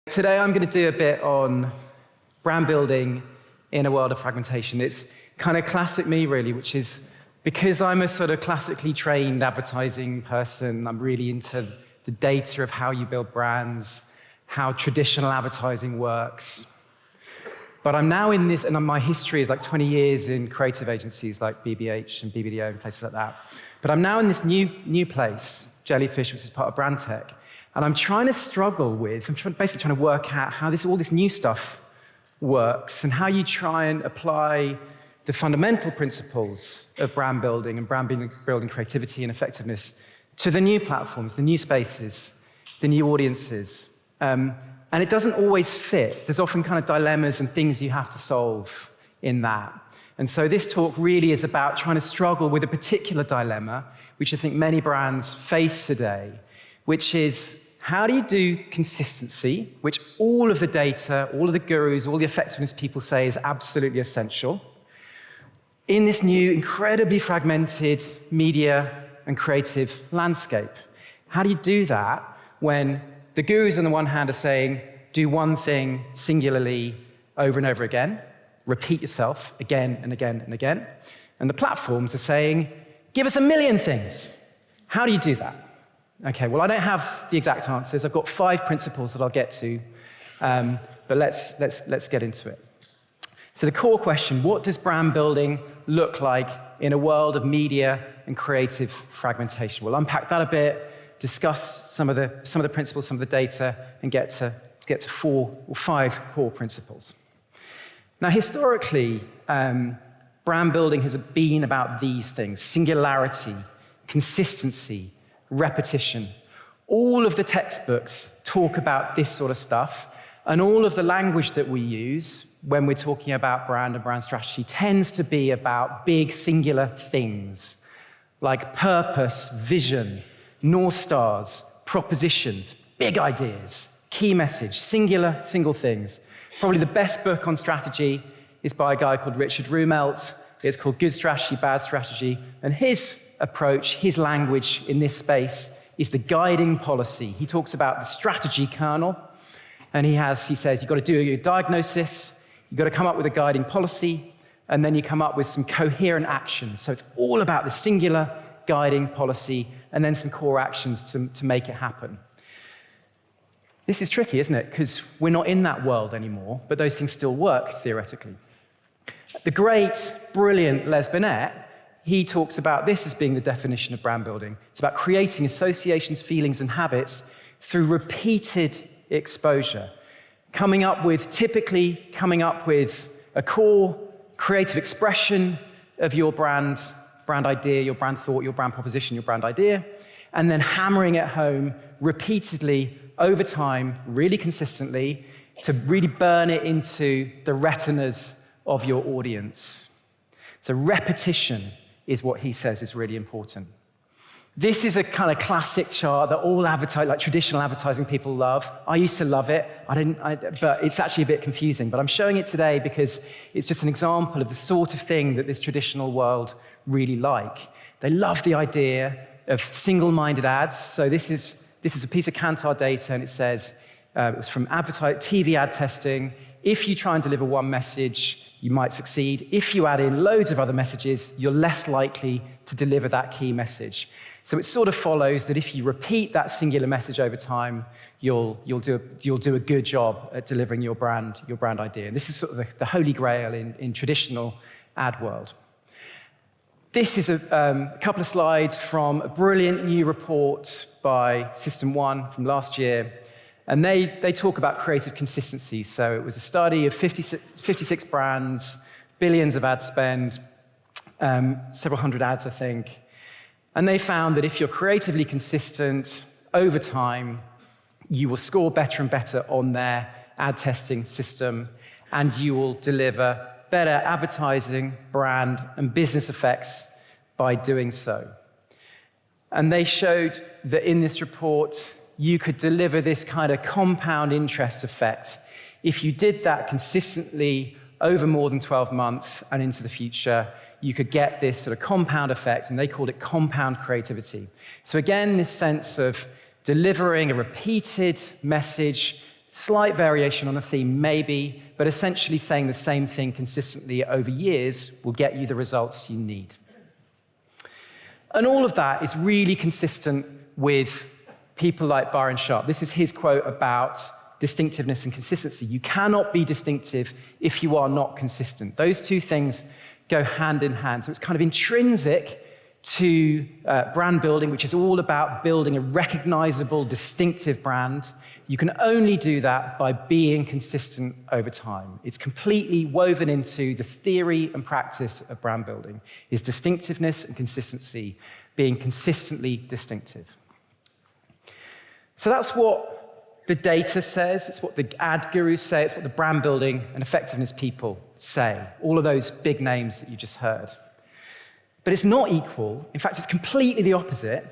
Today I'm going to do a bit on brand building in a world of fragmentation. It's kind of classic me, really, which is because I'm a sort of classically trained advertising person, I'm really into the data of how you build brands, how traditional advertising works. But I'm now in this, and my history is like 20 years in creative agencies like BBH and BBDO and places like that. But I'm now in this new place, Jellyfish, which is part of brand tech. And I'm trying to struggle with, basically trying to work out how all this new stuff works and how you try and apply the fundamental principles of brand building and brand building creativity and effectiveness to the new platforms, the new spaces, the new audiences. And it doesn't always fit. There's often kind of dilemmas and things you have to solve in that. And so this talk really is about trying to struggle with a particular dilemma, which I think many brands face today, which is, how do you do consistency, which all of the data, all of the gurus, all the effectiveness people say is absolutely essential, in this new, incredibly fragmented media and creative landscape? How do you do that when the gurus on the one hand are saying, do one thing singularly over and over again, repeat yourself again and again and again, and the platforms are saying, give us 1 million things. How do you do that? Okay, well, I don't have the exact answers. I've got 5 principles that I'll get to, but let's get into it. So the core question, what does brand building look like in a world of media and creative fragmentation? We'll unpack that a bit, discuss some of the principles, some of the data, and get to 4 or 5 core principles. Now, historically, brand building has been about these things: singularity, consistency, repetition. All of the textbooks talk about this sort of stuff, and all of the language that we use when we're talking about brand and brand strategy tends to be about big singular things like purpose, vision, North Stars, propositions, big ideas, key message, single things. Probably the best book on strategy is by a guy called Richard Rumelt. It's called Good Strategy, Bad Strategy, and his approach, his language in this space is the guiding policy. He talks about the strategy kernel, and he says, you've got to do your diagnosis, you've got to come up with a guiding policy, and then you come up with some coherent actions. So it's all about the singular guiding policy, and then some core actions to make it happen. This is tricky, isn't it? Because we're not in that world anymore, but those things still work theoretically. The great, brilliant Les Binet, he talks about this as being the definition of brand building. It's about creating associations, feelings, and habits through repeated exposure, typically coming up with a core creative expression of your brand idea, your brand thought, your brand proposition, your brand idea, and then hammering it home repeatedly over time, really consistently, to really burn it into the retinas of your audience. So repetition is what he says is really important. This is a kind of classic chart that all traditional advertising people love. I used to love it, but it's actually a bit confusing. But I'm showing it today because it's just an example of the sort of thing that this traditional world really like. They love the idea of single-minded ads. So this is a piece of Kantar data, and it says, it was from TV ad testing. If you try and deliver one message, you might succeed. If you add in loads of other messages, you're less likely to deliver that key message. So it sort of follows that if you repeat that singular message over time, you'll do a good job at delivering your brand idea. And this is sort of the holy grail in traditional ad world. This is a couple of slides from a brilliant new report by System 1 from last year. And they talk about creative consistency. So it was a study of 56 brands, billions of ad spend, several hundred ads, I think. And they found that if you're creatively consistent over time, you will score better and better on their ad testing system, and you will deliver better advertising, brand, and business effects by doing so. And they showed that in this report, you could deliver this kind of compound interest effect if you did that consistently over more than 12 months and into the future. You could get this sort of compound effect, and they called it compound creativity. So again, this sense of delivering a repeated message Slight variation on a theme, maybe, but essentially saying the same thing consistently over years will get you the results you need. And all of that is really consistent with people like Byron Sharp. This is his quote about distinctiveness and consistency. You cannot be distinctive if you are not consistent. Those two things go hand in hand. So it's kind of intrinsic to brand building, which is all about building a recognizable, distinctive brand. You can only do that by being consistent over time. It's completely woven into the theory and practice of brand building, is distinctiveness and consistency, being consistently distinctive. So that's what the data says, it's what the ad gurus say, it's what the brand building and effectiveness people say, all of those big names that you just heard. But it's not equal. In fact, it's completely the opposite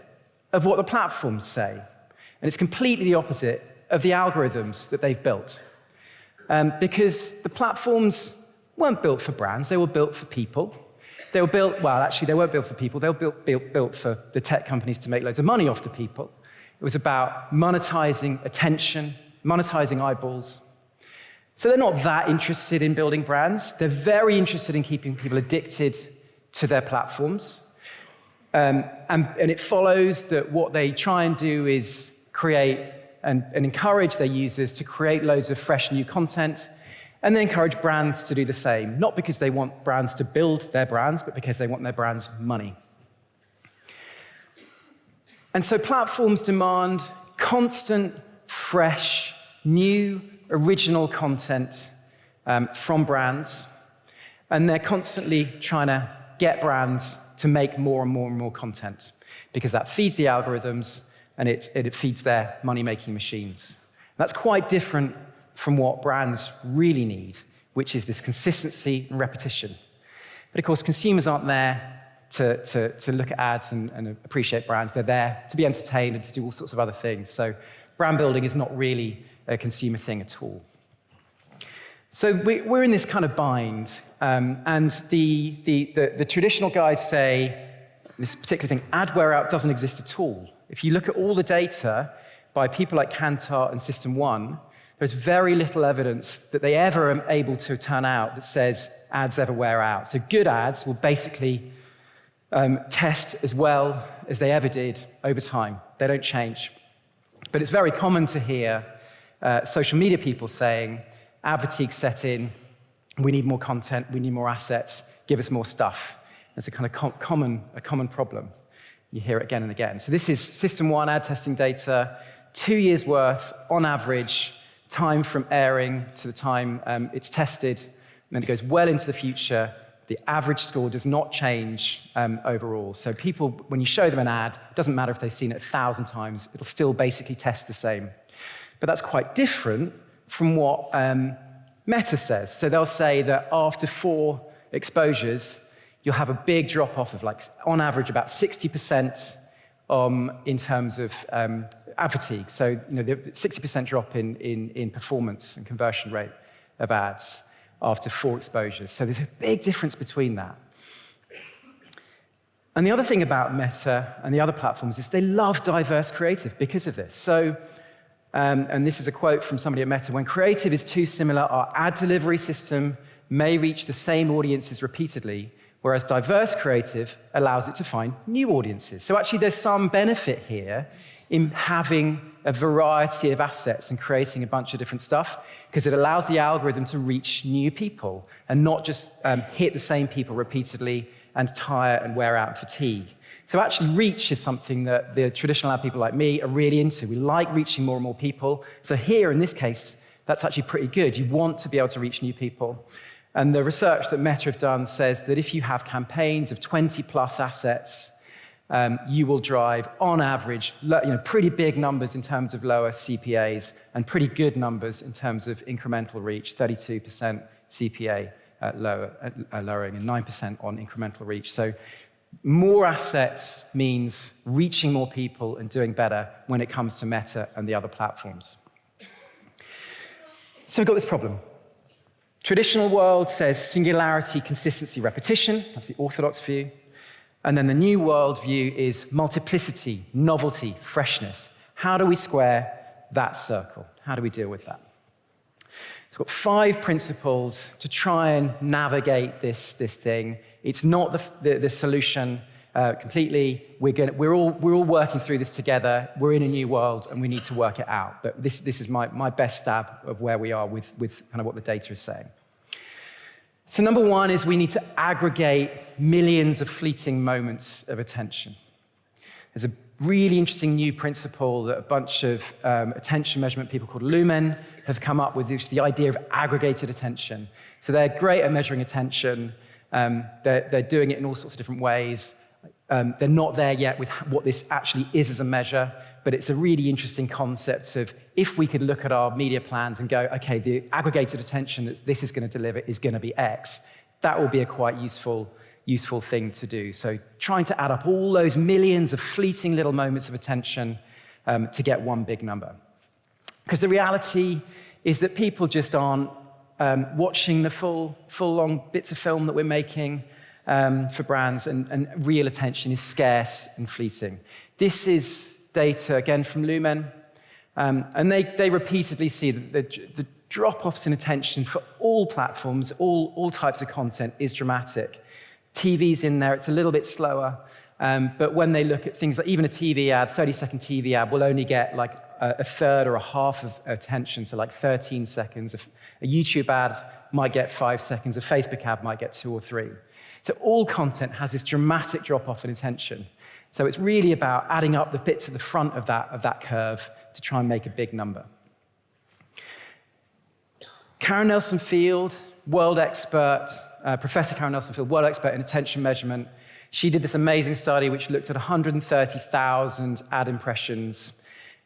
of what the platforms say. And it's completely the opposite of the algorithms that they've built. Because the platforms weren't built for brands, they were built for people. They were built, well, actually, they weren't built for people, they were built for the tech companies to make loads of money off the people. It was about monetizing attention, monetizing eyeballs. So they're not that interested in building brands. They're very interested in keeping people addicted to their platforms. And it follows that what they try and do is create and encourage their users to create loads of fresh new content, and then encourage brands to do the same, not because they want brands to build their brands, but because they want their brands' money. And so platforms demand constant, fresh, new, original content from brands, and they're constantly trying to get brands to make more and more and more content, because that feeds the algorithms and it feeds their money-making machines. That's quite different from what brands really need, which is this consistency and repetition. But of course, consumers aren't there to look at ads and appreciate brands. They're there to be entertained and to do all sorts of other things. So brand building is not really a consumer thing at all. So we're in this kind of bind, and the traditional guys say this particular thing, ad wear out doesn't exist at all. If you look at all the data by people like Kantar and System 1, there's very little evidence that they ever are able to turn out that says ads ever wear out. So good ads will basically test as well as they ever did over time. They don't change. But it's very common to hear social media people saying, ad fatigue set in, we need more content, we need more assets, give us more stuff. It's a kind of common problem. You hear it again and again. So this is System 1 ad testing data, 2 years worth on average, time from airing to the time it's tested, and then it goes well into the future. The average score does not change overall. So people, when you show them an ad, it doesn't matter if they've seen it 1,000 times, it'll still basically test the same. But that's quite different from what Meta says. So they'll say that after 4 exposures, you'll have a big drop-off of, like, on average, about 60% in terms of ad fatigue. So, the 60% drop in performance and conversion rate of ads after 4 exposures. So there's a big difference between that. And the other thing about Meta and the other platforms is they love diverse creative because of this. So, and this is a quote from somebody at Meta, when creative is too similar, our ad delivery system may reach the same audiences repeatedly, whereas diverse creative allows it to find new audiences. So actually there's some benefit here in having a variety of assets and creating a bunch of different stuff, because it allows the algorithm to reach new people and not just hit the same people repeatedly and tire and wear out and fatigue. So actually reach is something that the traditional ad people like me are really into. We like reaching more and more people. So here, in this case, that's actually pretty good. You want to be able to reach new people. And the research that Meta have done says that if you have campaigns of 20+ assets, you will drive, on average, pretty big numbers in terms of lower CPAs and pretty good numbers in terms of incremental reach, 32% CPA lowering and 9% on incremental reach. So more assets means reaching more people and doing better when it comes to Meta and the other platforms. So we've got this problem. Traditional world says singularity, consistency, repetition. That's the orthodox view. And then the new world view is multiplicity, novelty, freshness. How do we square that circle? How do we deal with that? It's got 5 principles to try and navigate this thing. It's not the solution completely. We're all working through this together. We're in a new world, and we need to work it out. But this is my best stab of where we are with kind of what the data is saying. So number 1 is we need to aggregate millions of fleeting moments of attention. There's a really interesting new principle that a bunch of attention measurement people called Lumen have come up with, which is the idea of aggregated attention. So they're great at measuring attention. They're doing it in all sorts of different ways. They're not there yet with what this actually is as a measure, but it's a really interesting concept of if we could look at our media plans and go, okay, the aggregated attention that this is going to deliver is going to be X, that will be a quite useful thing to do. So trying to add up all those millions of fleeting little moments of attention to get one big number. Because the reality is that people just aren't watching the full long bits of film that we're making for brands, and real attention is scarce and fleeting. This is data, again, from Lumen, and they repeatedly see that the drop-offs in attention for all platforms, all types of content is dramatic. TV's in there, it's a little bit slower, but when they look at things like even a TV ad, 30-second TV ad will only get like a third or a half of attention, so like 13 seconds. A YouTube ad might get 5 seconds, a Facebook ad might get 2 or 3. So all content has this dramatic drop-off in attention. So it's really about adding up the bits at the front of that curve to try and make a big number. Karen Nelson-Field, world expert, Professor Karen Nelson-Field, world expert in attention measurement, she did this amazing study which looked at 130,000 ad impressions.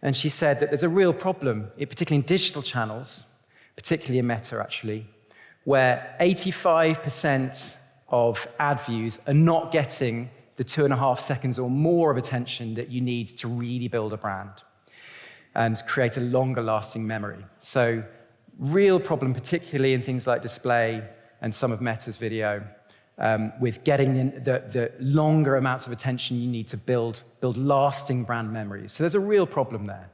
And she said that there's a real problem, particularly in digital channels, particularly in Meta, actually, where 85% of ad views are not getting the 2.5 seconds or more of attention that you need to really build a brand and create a longer lasting memory. So real problem, particularly in things like display and some of Meta's video, with getting the longer amounts of attention you need to build lasting brand memories. So there's a real problem there.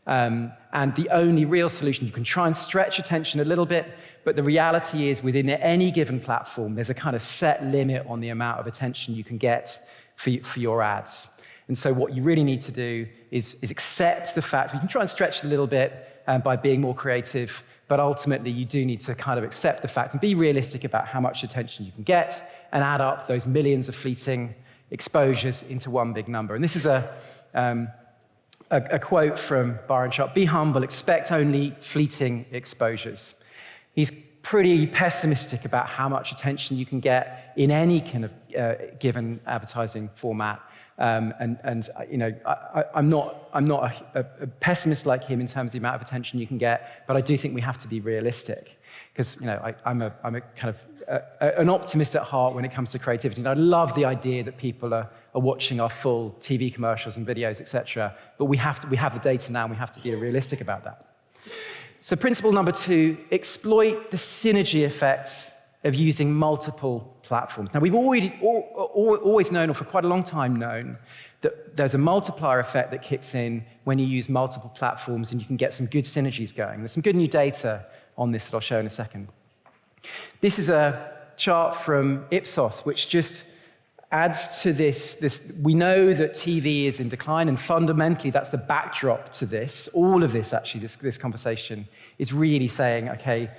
And the only real solution, you can try and stretch attention a little bit, but the reality is within any given platform, there's a kind of set limit on the amount of attention you can get for your ads. And so what you really need to do is accept the fact, we can try and stretch it a little bit by being more creative, but ultimately you do need to kind of accept the fact and be realistic about how much attention you can get and add up those millions of fleeting exposures into one big number. And this is a quote from Byron Sharp: "Be humble, expect only fleeting exposures." He's pretty pessimistic about how much attention you can get in any kind of given advertising format. And you know, I'm not a pessimist like him in terms of the amount of attention you can get, but I do think we have to be realistic, because you know, I'm a kind of an optimist at heart when it comes to creativity, and I love the idea that people are watching our full TV commercials and videos, etc. But we have the data now, and we have to be realistic about that. So principle number 2, exploit the synergy effects of using multiple platforms. Now, we've always known, or for quite a long time known, that there's a multiplier effect that kicks in when you use multiple platforms, and you can get some good synergies going. There's some good new data on this that I'll show in a second. This is a chart from Ipsos, which just adds to this. We know that TV is in decline, and fundamentally that's the backdrop to this. All of this, actually, this conversation is really saying, okay,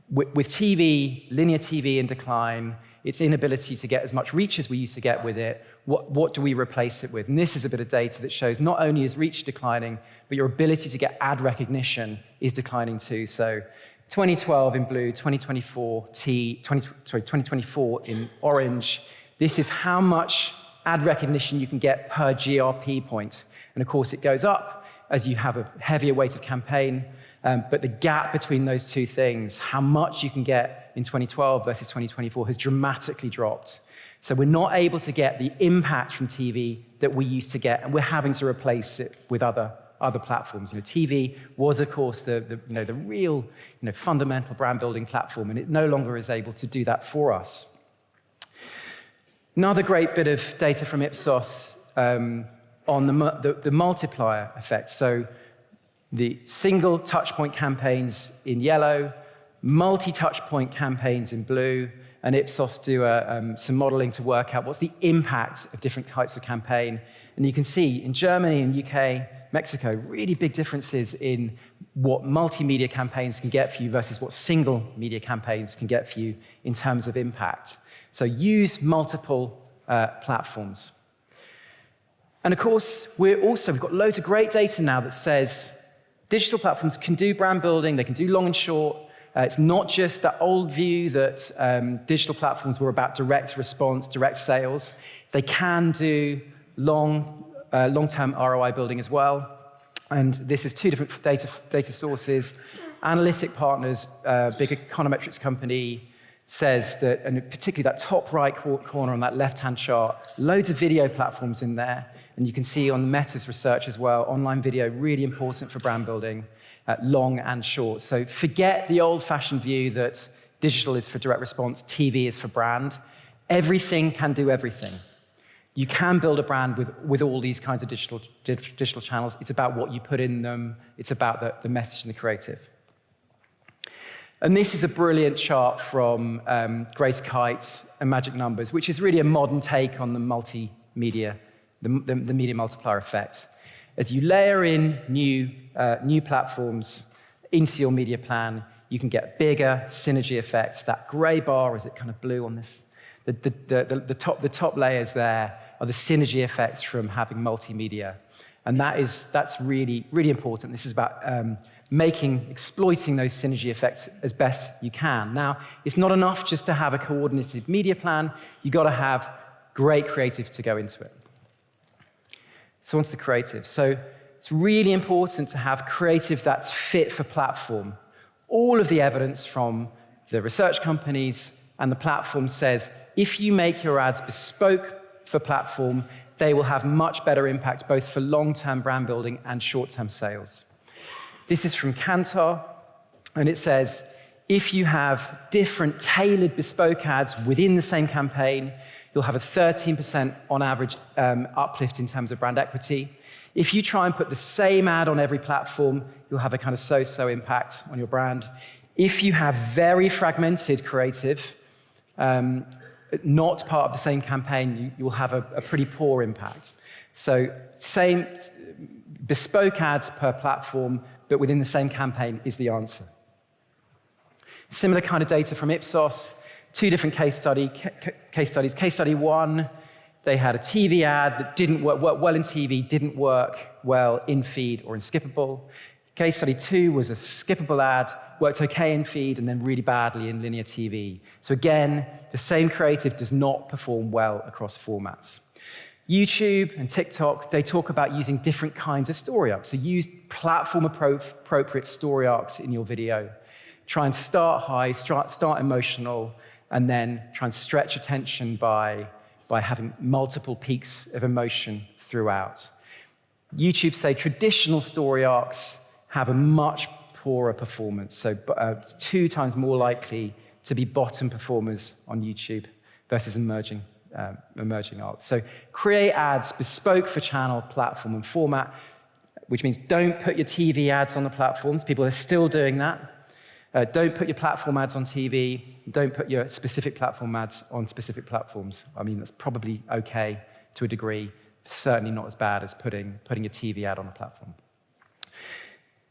with TV, linear TV in decline, its inability to get as much reach as we used to get with it, what do we replace it with? And this is a bit of data that shows not only is reach declining, but your ability to get ad recognition is declining too. So 2012 in blue, 2024 in orange. This is how much ad recognition you can get per GRP point. And of course, it goes up as you have a heavier weight of campaign. But the gap between those two things, how much you can get in 2012 versus 2024, has dramatically dropped. So we're not able to get the impact from TV that we used to get, and we're having to replace it with other platforms. You know, TV was, of course, the real fundamental brand building platform, and it no longer is able to do that for us. Another great bit of data from Ipsos on the multiplier effect. So The single touchpoint campaigns in yellow, multi-touchpoint campaigns in blue, and Ipsos do some modeling to work out what's the impact of different types of campaign. And you can see in Germany and UK, Mexico, really big differences in what multimedia campaigns can get for you versus what single media campaigns can get for you in terms of impact. So use multiple platforms. And of course, we've got loads of great data now that says digital platforms can do brand building, they can do long and short. It's not just that old view that digital platforms were about direct response, direct sales. They can do long-term ROI building as well. And this is two different data sources. Analytic Partners, big econometrics company, says that, and particularly that top right corner on that left-hand chart, loads of video platforms in there. And you can see on Meta's research as well, online video, really important for brand building, long and short. So forget the old-fashioned view that digital is for direct response, TV is for brand. Everything can do everything. You can build a brand with all these kinds of digital channels. It's about what you put in them. It's about the message and the creative. And this is a brilliant chart from Grace Kite and Magic Numbers, which is really a modern take on the multimedia, the media multiplier effect. As you layer in new platforms into your media plan, you can get bigger synergy effects. That gray bar, is it kind of blue on this? The top layers there are the synergy effects from having multimedia. And that's really, really important. This is about exploiting those synergy effects as best you can. Now, it's not enough just to have a coordinated media plan. You've got to have great creative to go into it. So onto the creative. So it's really important to have creative that's fit for platform. All of the evidence from the research companies and the platform says, if you make your ads bespoke for platform, they will have much better impact both for long-term brand building and short-term sales. This is from Kantar, and it says, if you have different tailored bespoke ads within the same campaign, you'll have a 13% on average uplift in terms of brand equity. If you try and put the same ad on every platform, you'll have a kind of so-so impact on your brand. If you have very fragmented creative, not part of the same campaign, you will have a pretty poor impact. So same bespoke ads per platform, but within the same campaign is the answer. Similar kind of data from Ipsos, two different case studies. Case study one, they had a TV ad that didn't work well in TV, didn't work well in feed or in skippable. Case study two was a skippable ad, worked okay in feed and then really badly in linear TV. So again, the same creative does not perform well across formats. YouTube and TikTok, they talk about using different kinds of story arcs. So use platform-appropriate story arcs in your video. Try and start high, start emotional, and then try and stretch attention by having multiple peaks of emotion throughout. YouTube say traditional story arcs have a much poorer performance, so 2 times more likely to be bottom performers on YouTube versus emerging arcs. So create ads bespoke for channel, platform, and format, which means don't put your TV ads on the platforms. People are still doing that. Don't put your platform ads on TV. Don't put your specific platform ads on specific platforms. I mean, that's probably okay to a degree, certainly not as bad as putting your TV ad on a platform.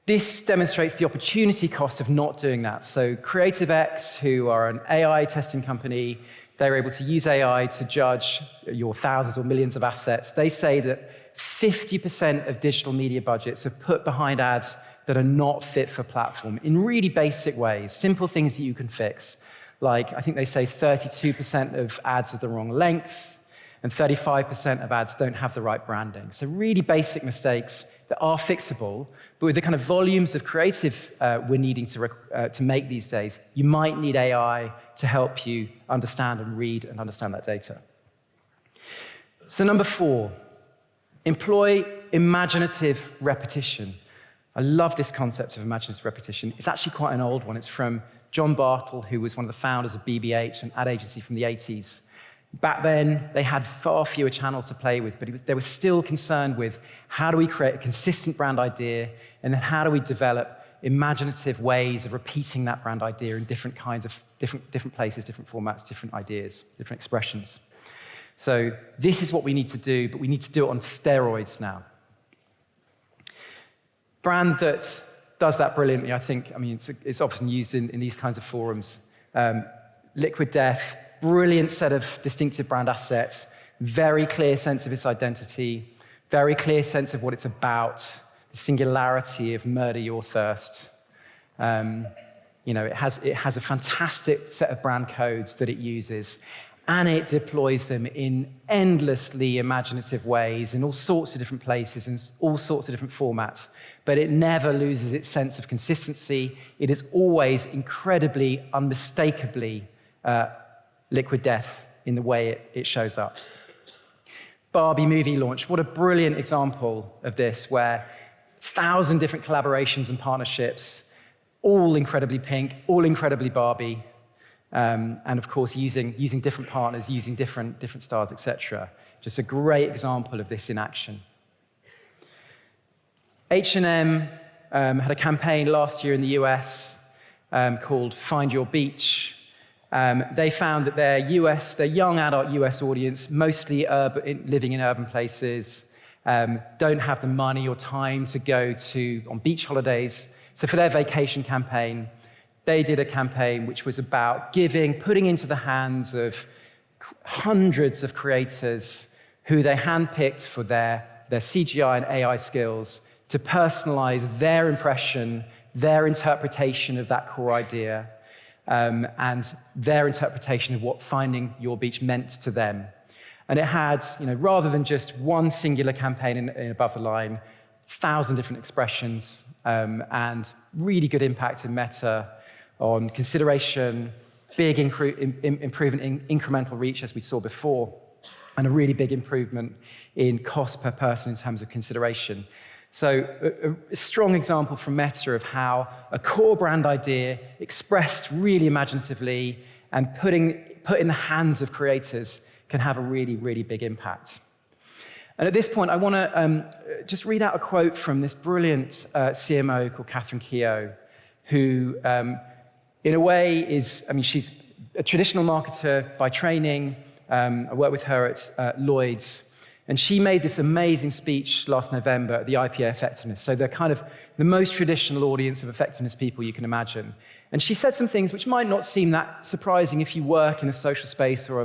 This demonstrates the opportunity cost of not doing that. So CreativeX, who are an AI testing company, they're able to use AI to judge your thousands or millions of assets. They say that 50% of digital media budgets are put behind ads that are not fit for platform in really basic ways, simple things that you can fix. Like, I think they say 32% of ads are the wrong length, and 35% of ads don't have the right branding. So really basic mistakes that are fixable, but with the kind of volumes of creative we're needing to make these days, you might need AI to help you understand and read and understand that data. So number 4, employ imaginative repetition. I love this concept of imaginative repetition. It's actually quite an old one. It's from John Bartle, who was one of the founders of BBH, an ad agency from the 80s. Back then, they had far fewer channels to play with, but they were still concerned with how do we create a consistent brand idea, and then how do we develop imaginative ways of repeating that brand idea in different kinds of different places, different formats, different ideas, different expressions. So this is what we need to do, but we need to do it on steroids now. Brand that does that brilliantly, I think, it's often used in these kinds of forums. Liquid Death, brilliant set of distinctive brand assets, very clear sense of its identity, very clear sense of what it's about, the singularity of murder your thirst. It has a fantastic set of brand codes that it uses, and it deploys them in endlessly imaginative ways in all sorts of different places, in all sorts of different formats. But it never loses its sense of consistency. It is always incredibly, unmistakably Liquid Death in the way it shows up. Barbie movie launch, what a brilliant example of this, where 1,000 different collaborations and partnerships, all incredibly pink, all incredibly Barbie, and of course using different partners, using different stars, etc. Just a great example of this in action. H&M had a campaign last year in the US called Find Your Beach. They found that their young adult US audience, mostly living in urban places, don't have the money or time to go on beach holidays. So for their vacation campaign, they did a campaign which was about putting into the hands of hundreds of creators who they handpicked for their CGI and AI skills to personalize their impression, their interpretation of that core idea, and their interpretation of what finding your beach meant to them. And it had, rather than just one singular campaign in Above the Line, 1,000 different expressions, and really good impact in Meta on consideration, big improvement in incremental reach, as we saw before, and a really big improvement in cost per person in terms of consideration. So a strong example from Meta of how a core brand idea expressed really imaginatively and put in the hands of creators can have a really, really big impact. And at this point, I want to just read out a quote from this brilliant CMO called Catherine Keogh, who, in a way, she's a traditional marketer by training. I worked with her at Lloyd's. And she made this amazing speech last November at the IPA Effectiveness. So they're kind of the most traditional audience of effectiveness people you can imagine. And she said some things which might not seem that surprising if you work in a social space or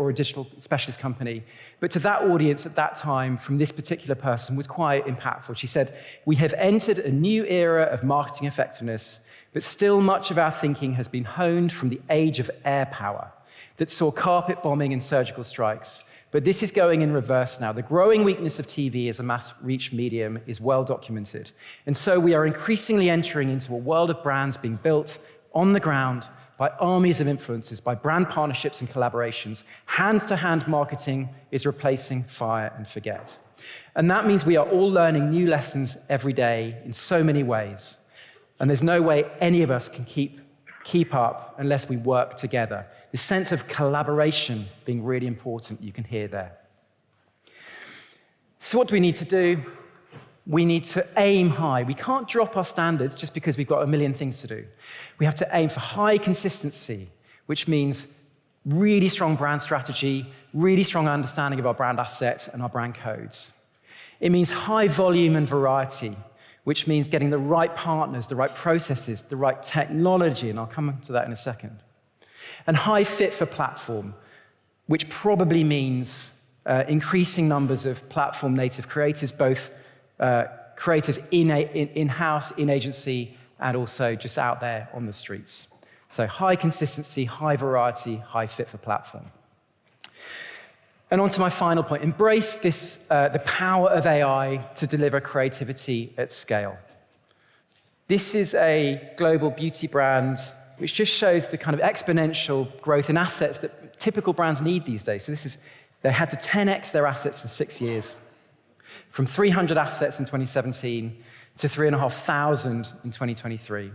a digital specialist company. But to that audience at that time, from this particular person, was quite impactful. She said, "We have entered a new era of marketing effectiveness, but still much of our thinking has been honed from the age of air power that saw carpet bombing and surgical strikes. But this is going in reverse now. The growing weakness of TV as a mass reach medium is well documented. And so we are increasingly entering into a world of brands being built on the ground by armies of influencers, by brand partnerships and collaborations. Hand-to-hand marketing is replacing fire and forget." And that means we are all learning new lessons every day in so many ways. And there's no way any of us can keep up unless we work together. The sense of collaboration being really important, you can hear there. So what do we need to do? We need to aim high. We can't drop our standards just because we've got a million things to do. We have to aim for high consistency, which means really strong brand strategy, really strong understanding of our brand assets and our brand codes. It means high volume and variety, which means getting the right partners, the right processes, the right technology, and I'll come to that in a second. And high fit for platform, which probably means increasing numbers of platform native creators, both creators in-house, in agency, and also just out there on the streets. So high consistency, high variety, high fit for platform. And on to my final point, embrace the power of AI to deliver creativity at scale. This is a global beauty brand which just shows the kind of exponential growth in assets that typical brands need these days. So they had to 10x their assets in 6 years, from 300 assets in 2017 to 3,500 in 2023.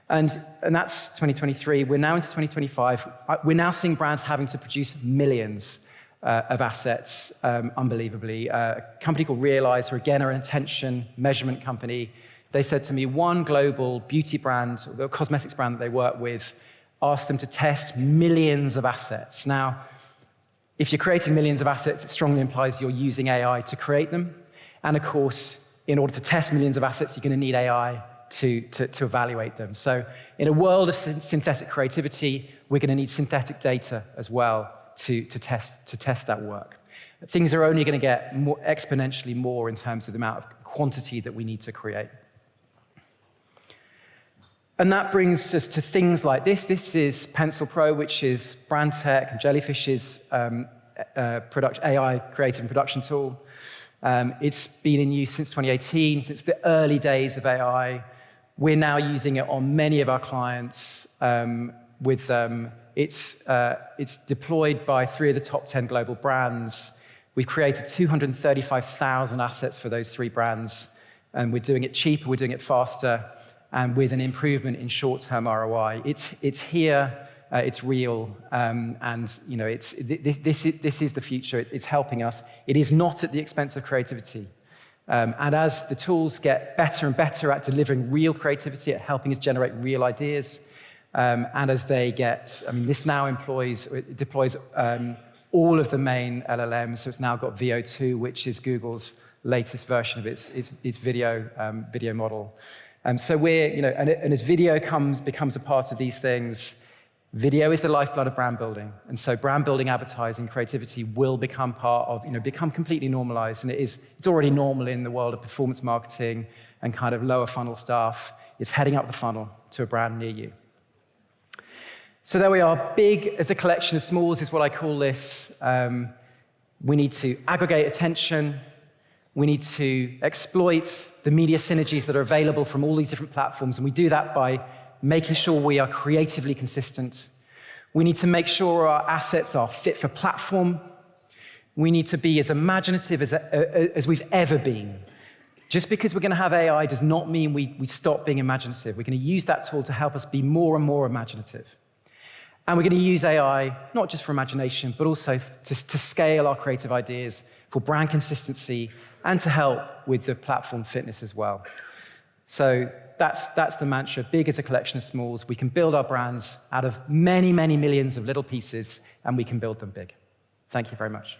And that's 2023. We're now into 2025. We're now seeing brands having to produce millions of assets, unbelievably. A company called Realize, who again are an attention measurement company, they said to me, one global beauty brand, the cosmetics brand that they work with, asked them to test millions of assets. Now, if you're creating millions of assets, it strongly implies you're using AI to create them. And of course, in order to test millions of assets, you're going to need AI to evaluate them. So in a world of synthetic creativity, we're going to need synthetic data as well to test that work. Things are only going to get exponentially more in terms of the amount of quantity that we need to create. And that brings us to things like this. This is Pencil Pro, which is Brand Tech and Jellyfish's AI creative and production tool. It's been in use since 2018, since the early days of AI. We're now using it on many of our clients. It's deployed by 3 of the top 10 global brands. We've created 235,000 assets for those 3 brands. And we're doing it cheaper, we're doing it faster, and with an improvement in short-term ROI. It's here, it's real, and this is the future. It's helping us. It is not at the expense of creativity. And as the tools get better and better at delivering real creativity, at helping us generate real ideas, and as they get, this now deploys all of the main LLMs. So it's now got VO2, which is Google's latest version of its video model. So and as video becomes a part of these things, video is the lifeblood of brand building. And so brand building, advertising, creativity will become part of, become completely normalized. And it's already normal in the world of performance marketing and kind of lower funnel stuff. It's heading up the funnel to a brand near you. So there we are. Big as a collection of smalls is what I call this. We need to aggregate attention. We need to exploit the media synergies that are available from all these different platforms. And we do that by making sure we are creatively consistent. We need to make sure our assets are fit for platform. We need to be as imaginative as we've ever been. Just because we're going to have AI does not mean we stop being imaginative. We're going to use that tool to help us be more and more imaginative. And we're going to use AI not just for imagination, but also to scale our creative ideas for brand consistency and to help with the platform fitness as well. So that's the mantra. Big is a collection of smalls. We can build our brands out of many, many millions of little pieces, and we can build them big. Thank you very much.